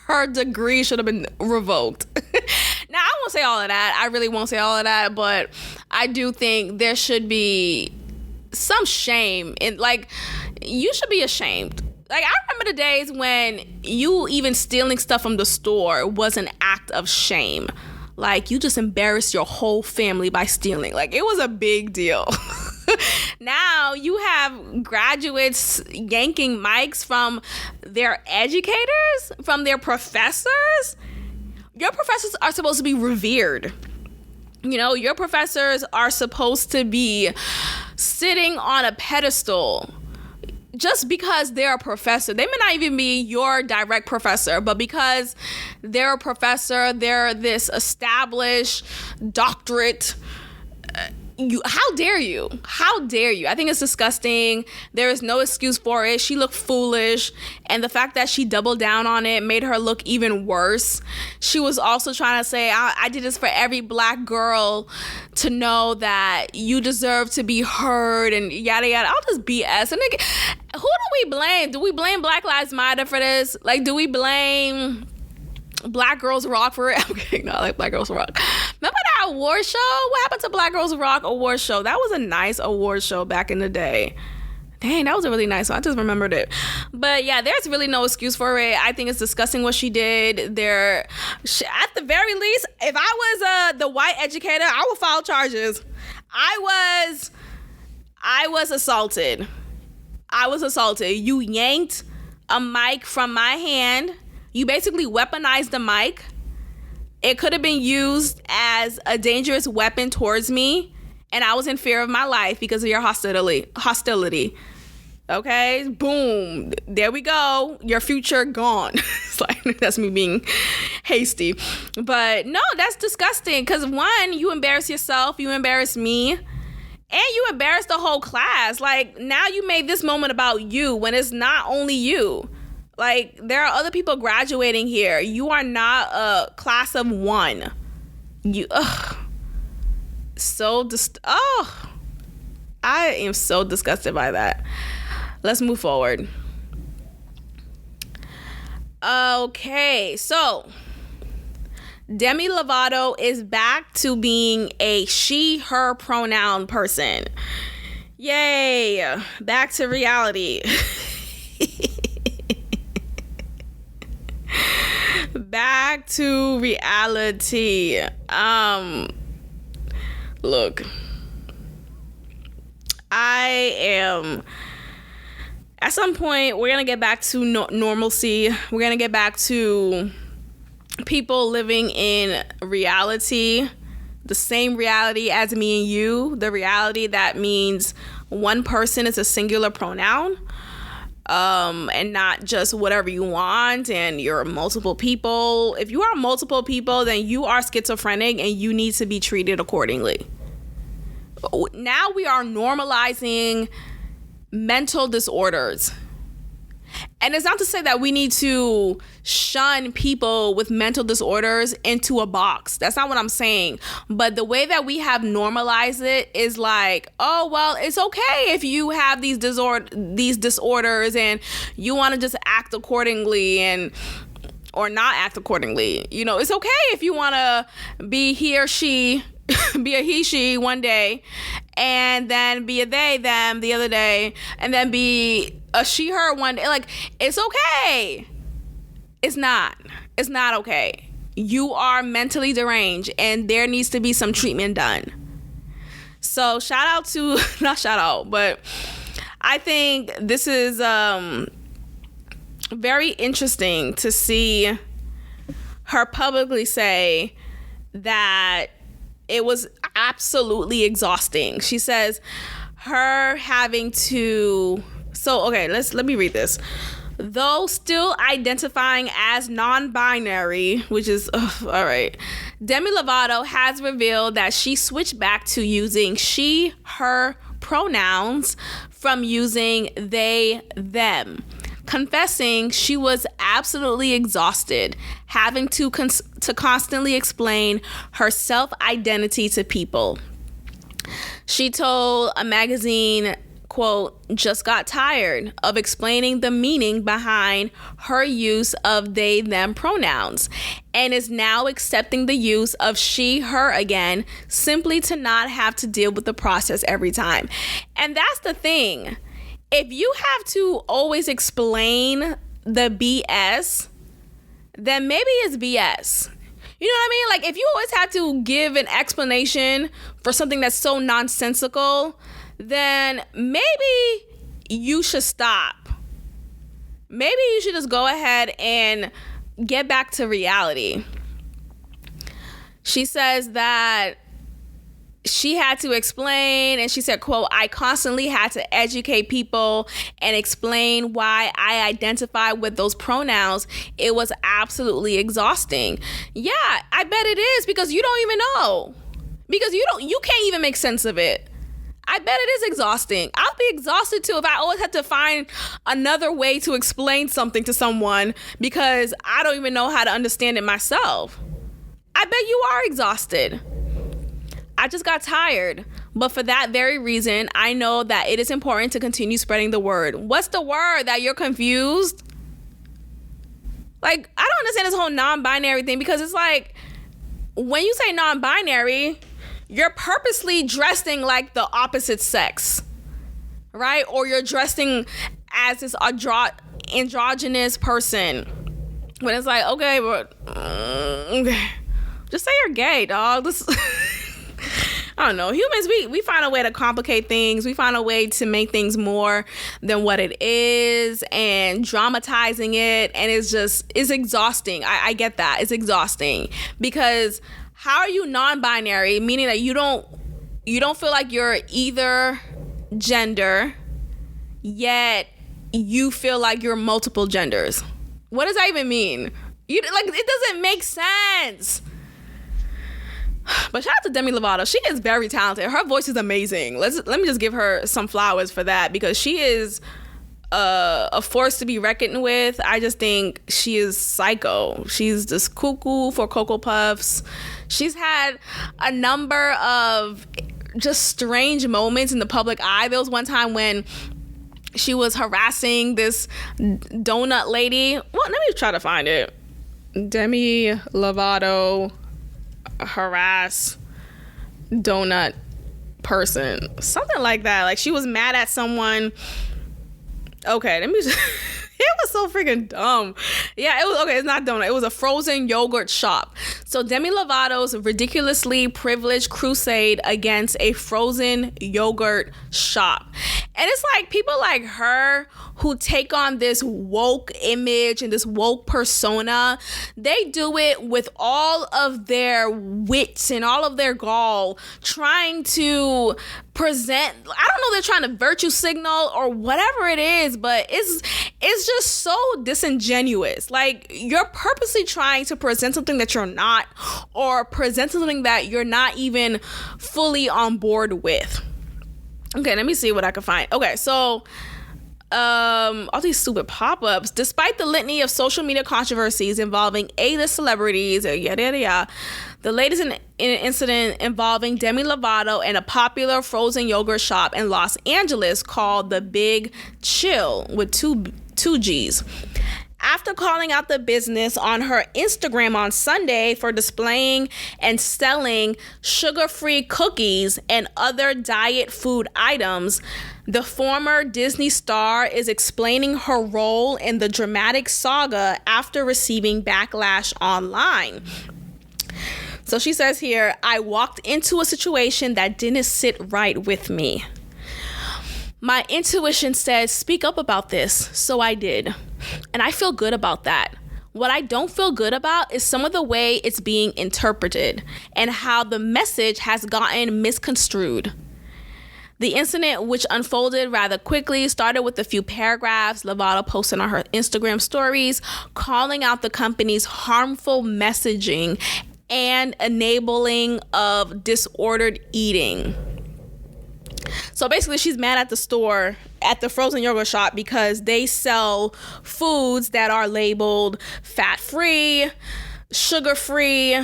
her degree should have been revoked. Now, I won't say all of that. I really won't say all of that, but I do think there should be some shame in, like, you should be ashamed. Like, I remember the days when you even stealing stuff from the store was an act of shame. Like, you just embarrassed your whole family by stealing. Like, it was a big deal. Now you have graduates yanking mics from their educators, from their professors. Your professors are supposed to be revered. You know, your professors are supposed to be sitting on a pedestal. Just because they're a professor, they may not even be your direct professor, but because they're a professor, they're this established doctorate. How dare you? How dare you? I think it's disgusting. There is no excuse for it. She looked foolish, and the fact that she doubled down on it made her look even worse. She was also trying to say, I did this for every black girl to know that you deserve to be heard, and yada yada. All this BS. And who do we blame? Do we blame Black Lives Matter for this? Like, do we blame Black Girls Rock for it? Okay, not like Black Girls Rock. Remember that award show? What happened to Black Girls Rock award show? That was a nice award show back in the day. Dang, that was a really nice one. I just remembered it. But yeah, there's really no excuse for it. I think it's disgusting what she did. At the very least, if I was the white educator, I would file charges. I was assaulted. You yanked a mic from my hand. You basically weaponized the mic. It could have been used as a dangerous weapon towards me. And I was in fear of my life because of your hostility. Okay, boom. There we go. Your future gone. It's like, that's me being hasty. But no, that's disgusting. Because one, you embarrass yourself. You embarrass me. And you embarrass the whole class. Like, now you made this moment about you when it's not only you. Like, there are other people graduating here. You are not a class of one. I am so disgusted by that. Let's move forward. Okay, so Demi Lovato is back to being a she, her pronoun person. Yay, back to reality. Back to reality. Look, at some point, we're going to get back to normalcy. We're going to get back to people living in reality, the same reality as me and you, the reality that means one person is a singular pronoun, and not just whatever you want, and you're multiple people. If you are multiple people, then you are schizophrenic and you need to be treated accordingly. Now we are normalizing mental disorders. And it's not to say that we need to shun people with mental disorders into a box. That's not what I'm saying. But the way that we have normalized it is like, oh, well, it's okay if you have these disorders and you want to just act accordingly or not act accordingly. You know, it's okay if you want to be he or she, be a he, she one day, and then be a they, them the other day, and then be a she, her one day. Like, it's okay. It's not okay. You are mentally deranged and there needs to be some treatment done. So but I think this is very interesting to see her publicly say that it was absolutely exhausting. She says her having to... So, okay, let me read this. Though still identifying as non-binary, which is, all right, Demi Lovato has revealed that she switched back to using she, her pronouns from using they, them, confessing she was absolutely exhausted, having to constantly explain her self-identity to people. She told a magazine, quote, just got tired of explaining the meaning behind her use of they, them pronouns and is now accepting the use of she, her again, simply to not have to deal with the process every time. And that's the thing. If you have to always explain the BS, then maybe it's BS. You know what I mean? Like, if you always have to give an explanation for something that's so nonsensical, then maybe you should stop. Maybe you should just go ahead and get back to reality. She says that she had to explain, and she said, quote, I constantly had to educate people and explain why I identify with those pronouns. It was absolutely exhausting. Yeah, I bet it is, because you don't even know. Because you can't even make sense of it. I bet it is exhausting. I'll be exhausted too if I always have to find another way to explain something to someone because I don't even know how to understand it myself. I bet you are exhausted. I just got tired. But for that very reason, I know that it is important to continue spreading the word. What's the word? That you're confused? Like, I don't understand this whole non-binary thing, because it's like, when you say non-binary, you're purposely dressing like the opposite sex, right? Or you're dressing as this androgynous person. When it's like, okay, but okay. Just say you're gay, dog. This I don't know. Humans, we find a way to complicate things. We find a way to make things more than what it is and dramatizing it. And it's exhausting. I get that. It's exhausting because how are you non-binary? Meaning that you don't feel like you're either gender, yet you feel like you're multiple genders. What does that even mean? It doesn't make sense. But shout out to Demi Lovato. She is very talented. Her voice is amazing. Let me just give her some flowers for that because she is a force to be reckoned with. I just think she is psycho. She's just cuckoo for Cocoa Puffs. She's had a number of just strange moments in the public eye. There was one time when she was harassing this donut lady. Well, let me try to find it. Demi Lovato harass donut person, something like that. Like she was mad at someone. Okay, let me just it was so freaking dumb. Yeah, it was okay. It's not donut. It was a frozen yogurt shop. So Demi Lovato's ridiculously privileged crusade against a frozen yogurt shop. And it's like people like her who take on this woke image and this woke persona. They do it with all of their wits and all of their gall, trying to present, I don't know, they're trying to virtue signal or whatever it is, but it's just so disingenuous. Like you're purposely trying to present something that you're not, or present something that you're not even fully on board with. Okay, let me see what I can find. Okay, so all these stupid pop-ups. Despite the litany of social media controversies involving A-list celebrities, yada yada yada, the latest incident involving Demi Lovato and a popular frozen yogurt shop in Los Angeles called The Big Chill with two G's. After calling out the business on her Instagram on Sunday for displaying and selling sugar-free cookies and other diet food items, the former Disney star is explaining her role in the dramatic saga after receiving backlash online. So she says here, I walked into a situation that didn't sit right with me. My intuition said, speak up about this, so I did. And I feel good about that. What I don't feel good about is some of the way it's being interpreted and how the message has gotten misconstrued. The incident, which unfolded rather quickly, started with a few paragraphs Lovato posted on her Instagram stories, calling out the company's harmful messaging and enabling of disordered eating. So basically, she's mad at the store, at the frozen yogurt shop, because they sell foods that are labeled fat-free, sugar-free,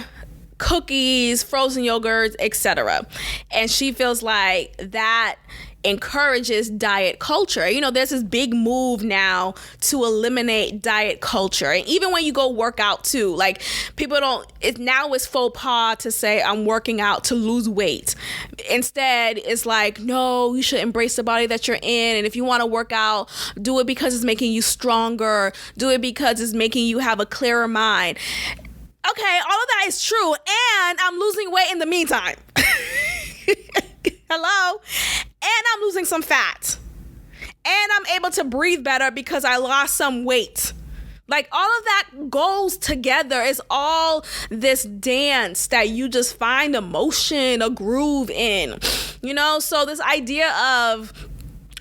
cookies, frozen yogurts, etc. And she feels like that encourages diet culture. You know, there's this big move now to eliminate diet culture. And even when you go work out too, like people don't, it's faux pas to say I'm working out to lose weight. Instead, it's like, no, you should embrace the body that you're in. And if you want to work out, do it because it's making you stronger. Do it because it's making you have a clearer mind. Okay, all of that is true. And I'm losing weight in the meantime. Hello? And I'm losing some fat. And I'm able to breathe better because I lost some weight. Like all of that goes together. It's all this dance that you just find a motion, a groove in. You know, so this idea of,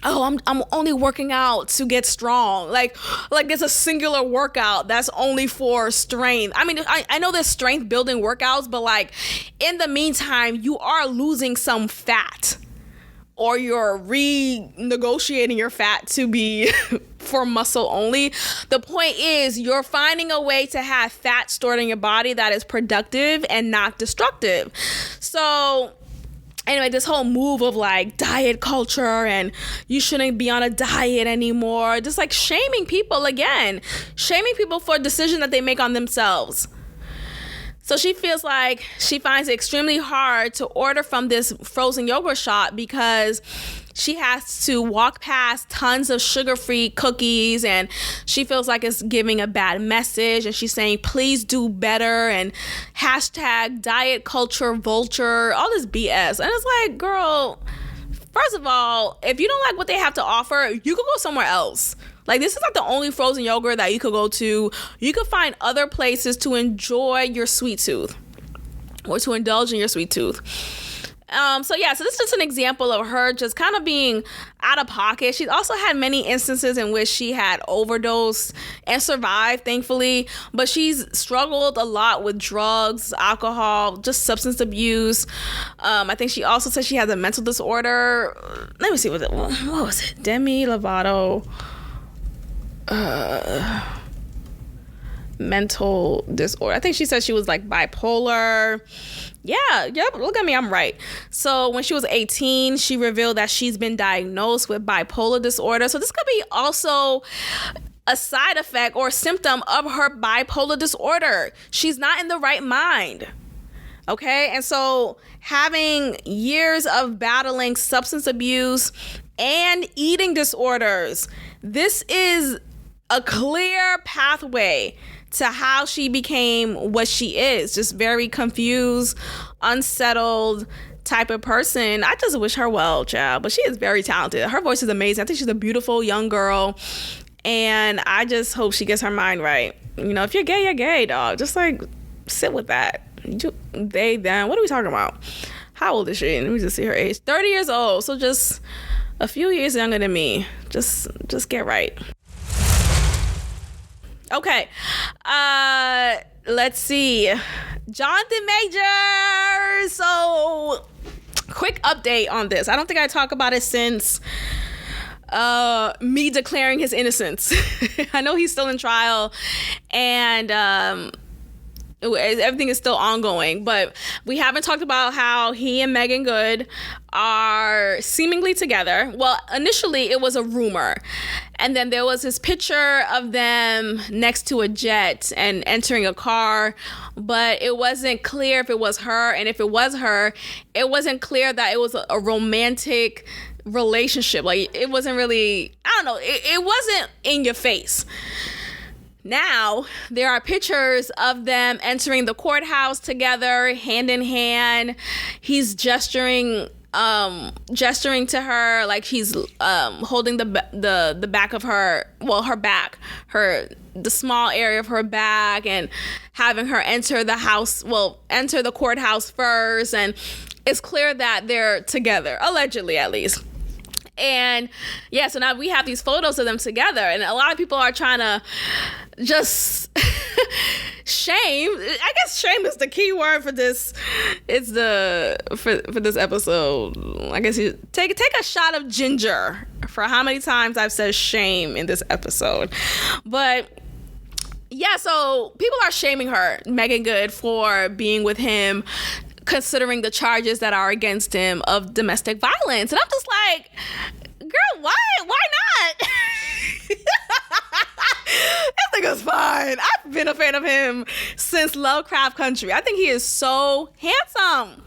oh, I'm only working out to get strong. Like it's a singular workout that's only for strength. I mean, I know there's strength building workouts, but like in the meantime, you are losing some fat. Or you're renegotiating your fat to be for muscle only. The point is you're finding a way to have fat stored in your body that is productive and not destructive. So anyway, this whole move of like diet culture and you shouldn't be on a diet anymore. Just like shaming people again. Shaming people for a decision that they make on themselves. So she feels like she finds it extremely hard to order from this frozen yogurt shop because she has to walk past tons of sugar-free cookies, and she feels like it's giving a bad message, and she's saying, please do better, and hashtag diet culture vulture, all this BS. And it's like, girl, first of all, if you don't like what they have to offer, you could go somewhere else. Like, this is not the only frozen yogurt that you could go to. You could find other places to enjoy your sweet tooth, or to indulge in your sweet tooth. So this is just an example of her just kind of being out of pocket. She's also had many instances in which she had overdosed and survived, thankfully, but she's struggled a lot with drugs, alcohol, just substance abuse. I think she also said she has a mental disorder. Let me see, what was it? Demi Lovato. Mental disorder. I think she said she was like bipolar. Yep, look at me, I'm right. So when she was 18, she revealed that she's been diagnosed with bipolar disorder. So this could be also a side effect or symptom of her bipolar disorder. She's not in the right mind. Okay, and so having years of battling substance abuse and eating disorders, this is a clear pathway to how she became what she is. Just very confused, unsettled type of person. I just wish her well, child. But she is very talented. Her voice is amazing. I think she's a beautiful young girl. And I just hope she gets her mind right. You know, if you're gay, you're gay, dog. Just like sit with that. They, them. What are we talking about? How old is she? Let me just see her age. 30 years old. So just a few years younger than me. Just get right. Okay, let's see. Jonathan Majors. So, quick update on this. I don't think I talked about it since me declaring his innocence. I know he's still in trial, and everything is still ongoing, but we haven't talked about how he and Megan Good are seemingly together. Well, initially it was a rumor, and then there was this picture of them next to a jet and entering a car, but it wasn't clear if it was her, and if it was her, it wasn't clear that it was a romantic relationship. Like, it wasn't really, I don't know, it wasn't in your face. Now, there are pictures of them entering the courthouse together, hand in hand. He's gesturing to her like he's holding the back of her, well, her back, the small area of her back, and having her enter the courthouse first. And it's clear that they're together, allegedly at least. And so now we have these photos of them together, and a lot of people are trying to just shame. I guess shame is the key word for this. It's for this episode. I guess you take a shot of ginger for how many times I've said shame in this episode. But so people are shaming her, Megan Good, for being with him, considering the charges that are against him of domestic violence. And I'm just like, girl, why not? This nigga's fine. I've been a fan of him since Lovecraft Country. I think he is so handsome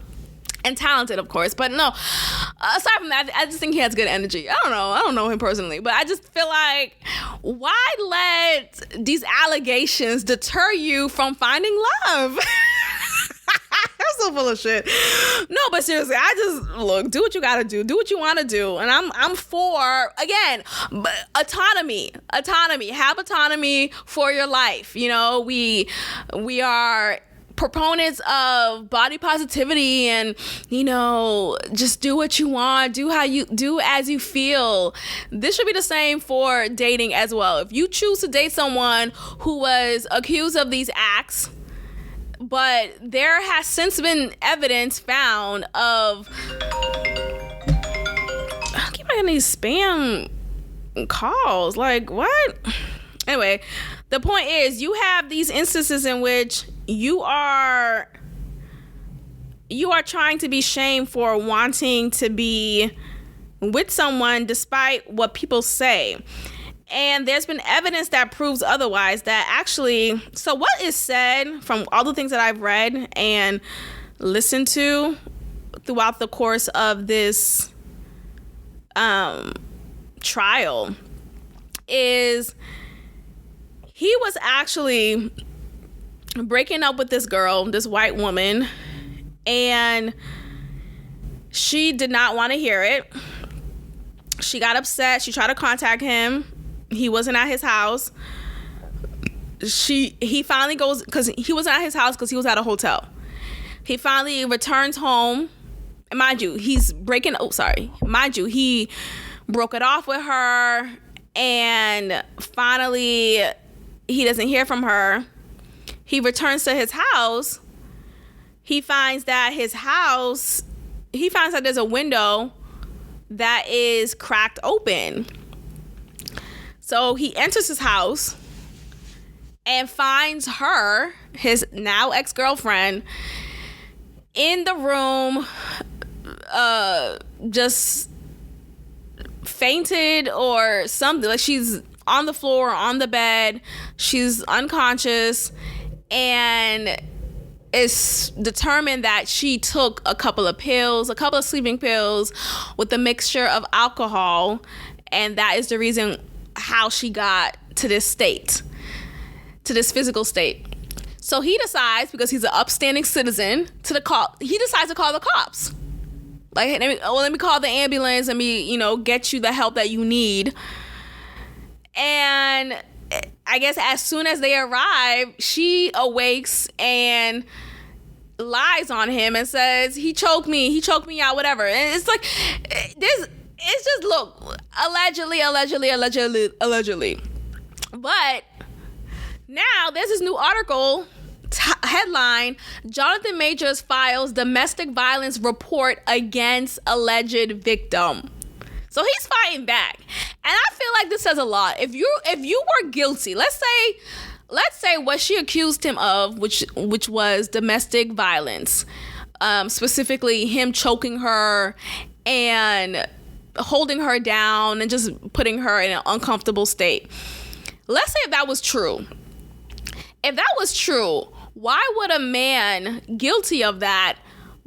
and talented, of course. But no, aside from that, I just think he has good energy. I don't know him personally, but I just feel like, why let these allegations deter you from finding love? I'm so full of shit. No, but seriously, do what you gotta do what you want to do, and I'm for, again, autonomy, have autonomy for your life. You know, we are proponents of body positivity, and, you know, just do what you want, do as you feel. This should be the same for dating as well. If you choose to date someone who was accused of these acts, but there has since been evidence found of, I keep getting these spam calls, like, what? Anyway, the point is, you have these instances in which you are trying to be shamed for wanting to be with someone despite what people say. And there's been evidence that proves otherwise, that actually, so what is said from all the things that I've read and listened to throughout the course of this trial is he was actually breaking up with this girl, this white woman, and she did not want to hear it. She got upset. She tried to contact him. He wasn't at his house. He finally goes, because he wasn't at his house because he was at a hotel. He finally returns home. And mind you, he broke it off with her. And finally, he doesn't hear from her. He returns to his house. He finds that there's a window that is cracked open. So he enters his house and finds her, his now ex-girlfriend, in the room, just fainted or something. Like, she's on the floor, on the bed, she's unconscious, and it's determined that she took a couple of sleeping pills with a mixture of alcohol, and that is the reason how she got to this physical state. So he decides, because he's an upstanding citizen, he decides to call the cops. Like, let me call the ambulance, let me, get you the help that you need. And I guess as soon as they arrive, she awakes and lies on him and says, he choked me out, whatever. And it's like, it's just, look, allegedly. But now there's this new article, headline, Jonathan Majors files domestic violence report against alleged victim. So he's fighting back. And I feel like this says a lot. If you were guilty, let's say what she accused him of, which was domestic violence, specifically him choking her and holding her down and just putting her in an uncomfortable state. Let's say if that was true. If that was true, why would a man guilty of that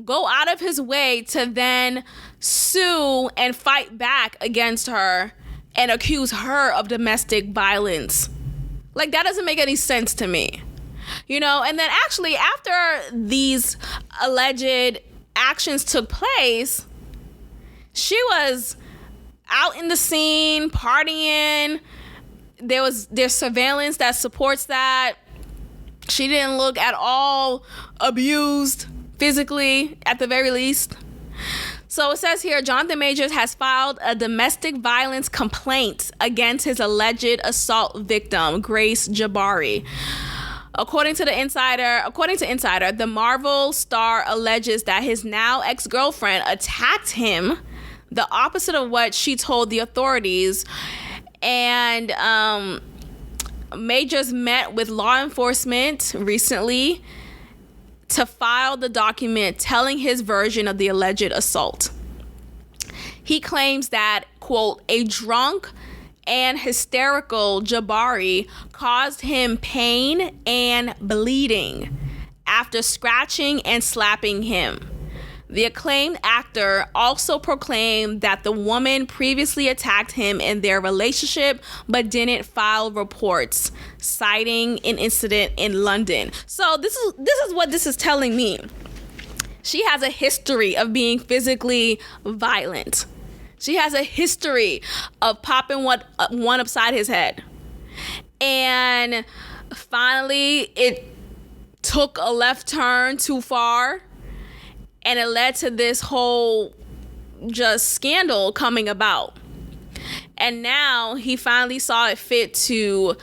go out of his way to then sue and fight back against her and accuse her of domestic violence? Like, that doesn't make any sense to me. And then actually after these alleged actions took place, she was out in the scene partying. There's surveillance that supports that. She didn't look at all abused physically, at the very least. So it says here, Jonathan Majors has filed a domestic violence complaint against his alleged assault victim, Grace Jabari. According to Insider, the Marvel star alleges that his now ex-girlfriend attacked him, the opposite of what she told the authorities. And Majors met with law enforcement recently to file the document telling his version of the alleged assault. He claims that, quote, a drunk and hysterical Jabari caused him pain and bleeding after scratching and slapping him. The acclaimed actor also proclaimed that the woman previously attacked him in their relationship but didn't file reports, citing an incident in London. So this is what this is telling me. She has a history of being physically violent. She has a history of popping one upside his head. And finally, it took a left turn too far. And it led to this whole just scandal coming about. And now he finally saw it fit to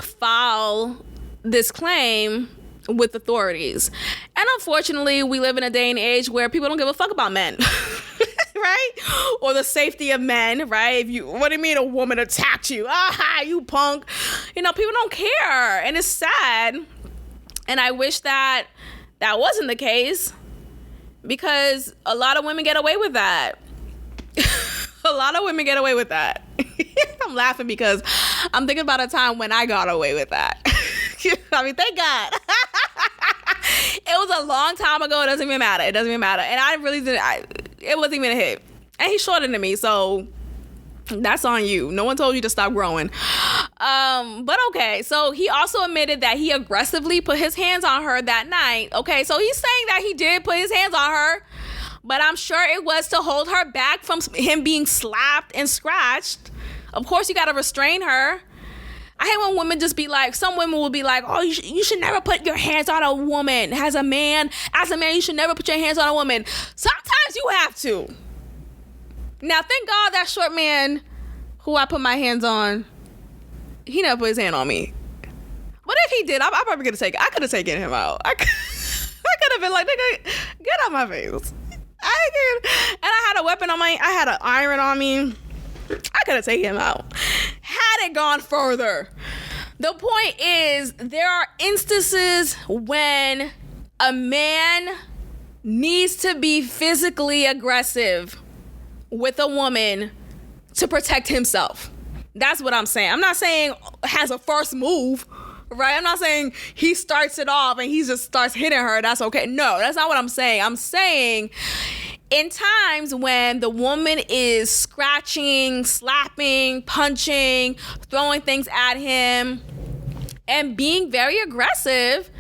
file this claim with authorities. And unfortunately, we live in a day and age where people don't give a fuck about men. Right? Or the safety of men, right? What do you mean a woman attacked you? Ah, you punk. People don't care. And it's sad. And I wish that wasn't the case. Because a lot of women get away with that. A lot of women get away with that. I'm laughing because I'm thinking about a time when I got away with that. I mean, thank God. It was a long time ago. It doesn't even matter. And I really didn't. It wasn't even a hit. And he's shorter than me. So That's on you. No one told you to stop growing. But okay, so he also admitted that he aggressively put his hands on her that night. Okay, so he's saying that he did put his hands on her, but I'm sure it was to hold her back from him being slapped and scratched. Of course, you got to restrain her. I hate when women just be like, some women will be like, oh, you should never put your hands on a woman. As a man, you should never put your hands on a woman. Sometimes you have to. Now, thank God that short man who I put my hands on, he never put his hand on me. What if he did? I probably could have taken. I could have taken him out. I could have been like, nigga, get out my face. And I had a weapon on I had an iron on me. I could have taken him out. Had it gone further. The point is, there are instances when a man needs to be physically aggressive with a woman to protect himself. That's what I'm saying. I'm not saying has a first move, right? I'm not saying he starts it off and he just starts hitting her. That's okay. No, that's not what I'm saying. I'm saying in times when the woman is scratching, slapping, punching, throwing things at him, and being very aggressive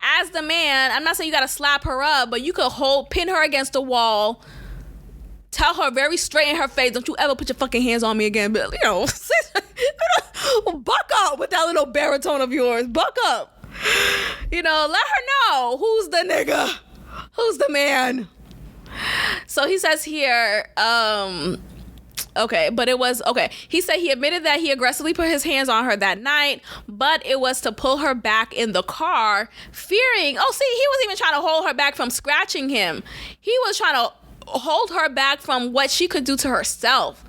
as the man, I'm not saying you got to slap her up, but you could pin her against the wall, tell her very straight in her face, don't you ever put your fucking hands on me again. But, buck up with that little baritone of yours. Buck up. Let her know who's the nigga, who's the man. So he says here, he said he admitted that he aggressively put his hands on her that night, but it was to pull her back in the car, fearing, he wasn't even trying to hold her back from scratching him. He was trying to hold her back from what she could do to herself.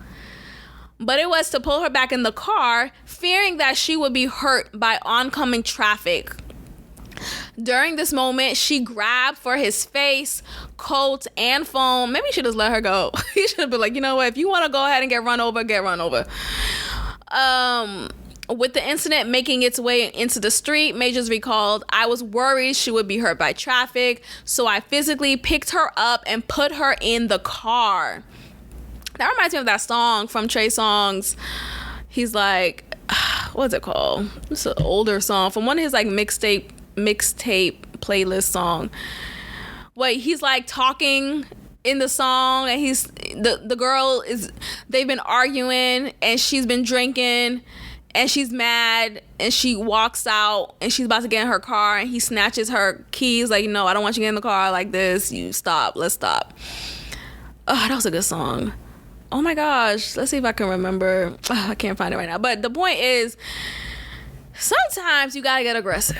But it was to pull her back in the car, fearing that she would be hurt by oncoming traffic. During this moment, she grabbed for his face, coat, and phone. Maybe he should just let her go. He should have been like, you know what? If you want to go ahead and get run over, get run over. With the incident making its way into the street, Majors recalled, I was worried she would be hurt by traffic, so I physically picked her up and put her in the car. That reminds me of that song from Trey Songz. He's like, what's it called? It's an older song from one of his like mixtape playlist song. Wait, he's like talking in the song, and he's the girl is, they've been arguing and she's been drinking and she's mad and she walks out and she's about to get in her car and he snatches her keys like, no, I don't want you to get in the car like this. You stop. Let's stop. Oh, that was a good song. Oh my gosh. Let's see if I can remember. I can't find it right now. But the point is, sometimes you gotta get aggressive.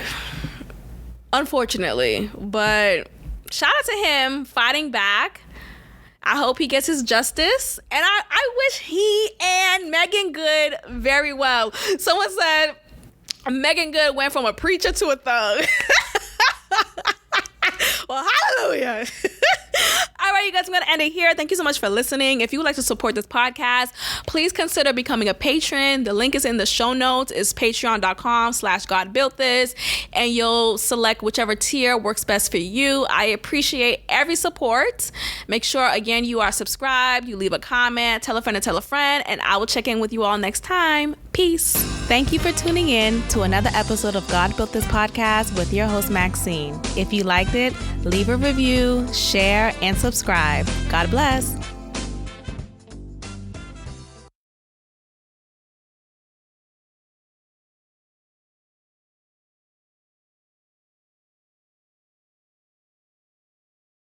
Unfortunately. But shout out to him fighting back. I hope he gets his justice. And I wish he and Megan Good very well. Someone said Megan Good went from a preacher to a thug. Well, hallelujah. All right, you guys, I'm going to end it here. Thank you so much for listening. If you would like to support this podcast, please consider becoming a patron. The link is in the show notes. It's patreon.com/GodBuiltThis, and you'll select whichever tier works best for you. I appreciate every support. Make sure, again, you are subscribed, you leave a comment, tell a friend to tell a friend, and I will check in with you all next time. Peace. Thank you for tuning in to another episode of God Built This podcast with your host, Maxine. If you liked it, leave a review, share, and subscribe. God bless.